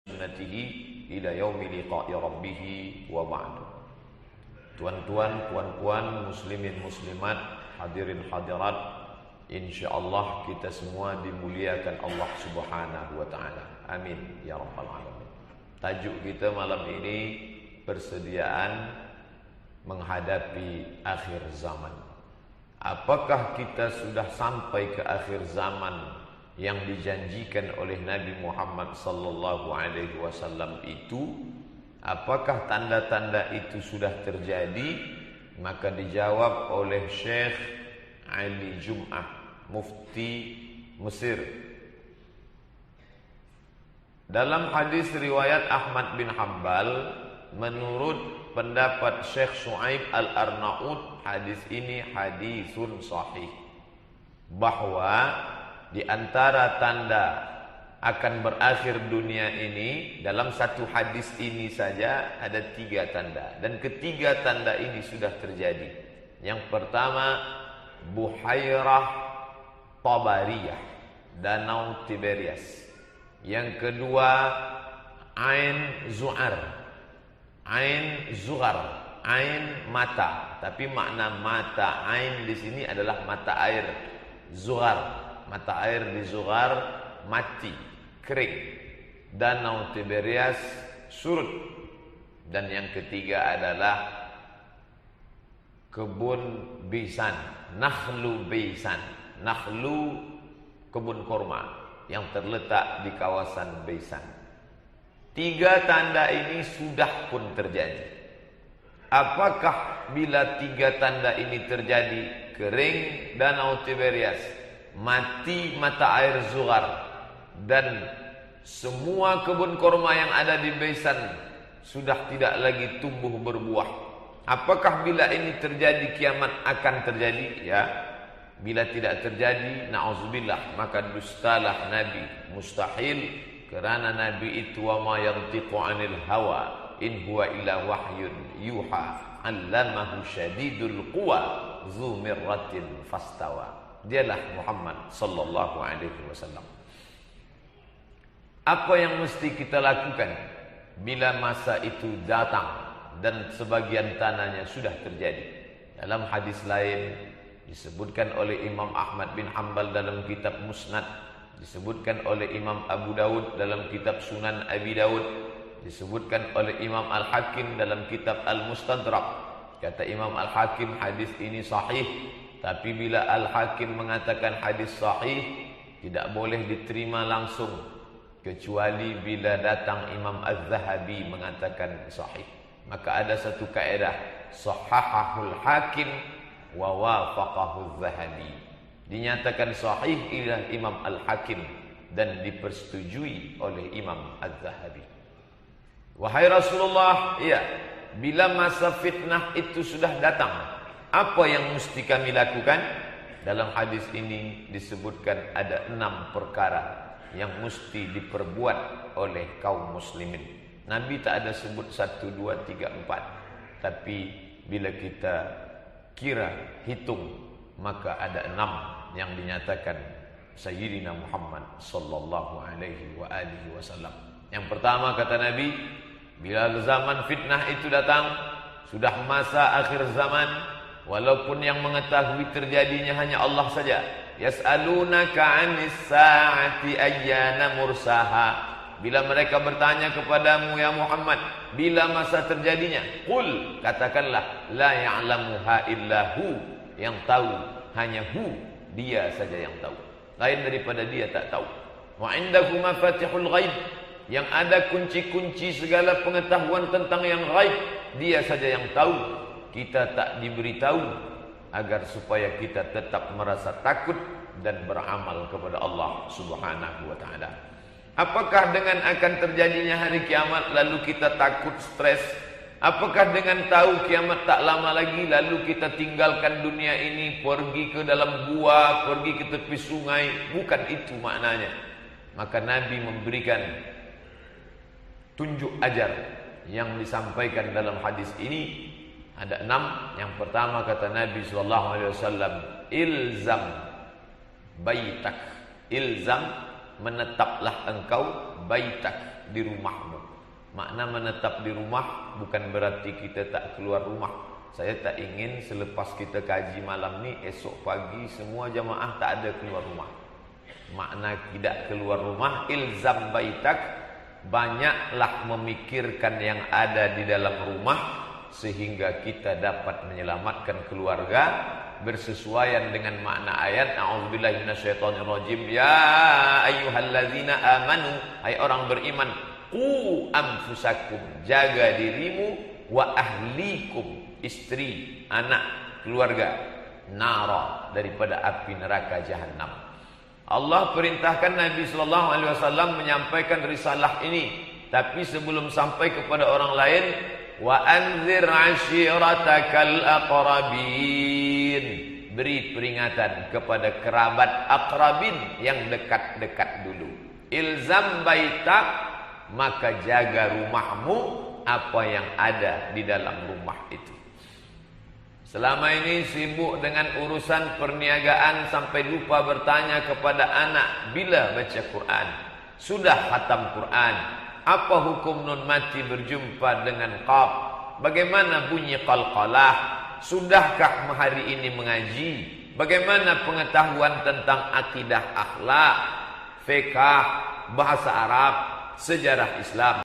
sunnatihi ila yaumi liqa'i rabbih wa ba'du. Tuan-tuan, puan-puan, muslimin muslimat, hadirin hadirat, insyaallah kita semua dimuliakan Allah Subhanahu wa taala. Amin ya rabbal alamin. Tajuk kita malam ini persediaan menghadapi akhir zaman. Apakah kita sudah sampai ke akhir zaman yang dijanjikan oleh Nabi Muhammad sallallahu alaihi wasallam itu? Apakah tanda-tanda itu sudah terjadi? Maka dijawab oleh Syekh Ali Jum'ah, mufti Mesir. Dalam hadis riwayat Ahmad bin Hanbal, menurut pendapat Syekh Shu'aib Al-Arnaud, hadis ini hadisun sahih, bahwa di antara tanda akan berakhir dunia ini, dalam satu hadis ini saja ada 3 tanda, dan ketiga tanda ini sudah terjadi. Yang pertama, Buhairah Tabariyah, Danau Tiberias. Yang kedua, Ain Zu'ar, Ain Zughar, Ain mata, tapi makna mata Ain di sini adalah mata air. Zughar, mata air di Zughar mati, kering. Danau Tiberias surut. Dan yang ketiga adalah kebun Beisan, Nakhlu Beisan, Nakhlu kebun korma yang terletak di kawasan Beisan. 3 tanda ini sudah pun terjadi. Apakah bila 3 tanda ini terjadi, kering Danau Tiberias, mati mata air Zughar, dan semua kebun korma yang ada di Beisan sudah tidak lagi tumbuh berbuah, apakah bila ini terjadi kiamat akan terjadi? Ya, bila tidak terjadi, na'udzubillah, maka dustalah Nabi, mustahil, kerana Nabi itu wa ma yantiqu 'anil hawa in huwa illa wahyun yuha 'allamahu syadidul quwa dzu mirratin fastawa. Dialah Muhammad sallallahu alaihi wasallam. Apa yang mesti kita lakukan bila masa itu datang dan sebagian tandanya sudah terjadi? Dalam hadis lain disebutkan oleh Imam Ahmad bin Hanbal dalam kitab Musnad, disebutkan oleh Imam Abu Dawud dalam kitab Sunan Abi Dawud, disebutkan oleh Imam Al-Hakim dalam kitab Al-Mustadrak. Kata Imam Al-Hakim, hadis ini sahih. Tapi bila Al-Hakim mengatakan hadis sahih, tidak boleh diterima langsung, kecuali bila datang Imam Az-Zahabi mengatakan sahih. Maka ada satu kaedah, sahahahul hakim wa wafaqahul zahabi. Dinyatakan sahih oleh Imam Al-Hakim dan dipersetujui oleh Imam Az-Zahabi. Wahai Rasulullah, ya, bila masa fitnah itu sudah datang, apa yang mesti kami lakukan? Dalam hadis ini disebutkan ada 6 perkara yang mesti diperbuat oleh kaum muslimin. Nabi tak ada sebut 1, 2, 3, 4. Tapi bila kita kira, hitung, maka ada 6 yang dinyatakan Sayyidina Muhammad sallallahu alaihi wa alihi wasallam. Yang pertama, kata Nabi, bila zaman fitnah itu datang, sudah masa akhir zaman, walaupun yang mengetahui terjadinya hanya Allah saja. Yas'alunaka 'anis sa'ati ayyana mursaha. Bila mereka bertanya kepadamu ya Muhammad, bila masa terjadinya? Qul, katakanlah, la ya'lamuha illa hu. Yang tahu hanya hu, dia saja yang tahu. Lain daripada dia tak tahu. Wa 'indahu mafatihul ghaib. Yang ada kunci-kunci segala pengetahuan tentang yang ghaib, dia saja yang tahu. Kita tak diberitahu agar supaya kita tetap merasa takut dan beramal kepada Allah Subhanahu wa taala. Apakah dengan akan terjadinya hari kiamat lalu kita takut, stres? Apakah dengan tahu kiamat tak lama lagi lalu kita tinggalkan dunia ini, pergi ke dalam gua, pergi ke tepi sungai? Bukan itu maknanya. Maka Nabi memberikan tunjuk ajar yang disampaikan dalam hadis ini. Ada 6. Yang pertama, kata Nabi SAW, ilzam baitak. Ilzam, menetaplah engkau, baitak, di rumahmu. Makna menetap di rumah bukan berarti kita tak keluar rumah. Saya tak ingin selepas kita kaji malam ni, esok pagi semua jamaah tak ada keluar rumah. Makna tidak keluar rumah, ilzam baitak, banyaklah memikirkan yang ada di dalam rumah sehingga kita dapat menyelamatkan keluarga bersesuaian dengan makna ayat. A'udzubillahi minasyaitonirrajim. Ya ayyuhallazina amanu, hai orang beriman, qu anfusakum, jaga dirimu, wa ahlikum, istri, anak, keluarga, nara, daripada api neraka jahanam. Allah perintahkan Nabi sallallahu alaihi wasallam menyampaikan risalah ini, tapi sebelum sampai kepada orang lain, wa anzir ashiratakal aqrabin, beri peringatan kepada kerabat aqrabin yang dekat-dekat dulu. Ilzam baitak, maka jaga rumahmu, apa yang ada di dalam rumah itu. Selama ini sibuk dengan urusan perniagaan sampai lupa bertanya kepada anak bila baca Quran. Sudah khatam Quran, apa hukum nun mati berjumpa dengan qaf? Bagaimana bunyi qalqalah? Sudahkah hari ini mengaji? Bagaimana pengetahuan tentang akidah, akhlak, fiqh, bahasa Arab, sejarah Islam?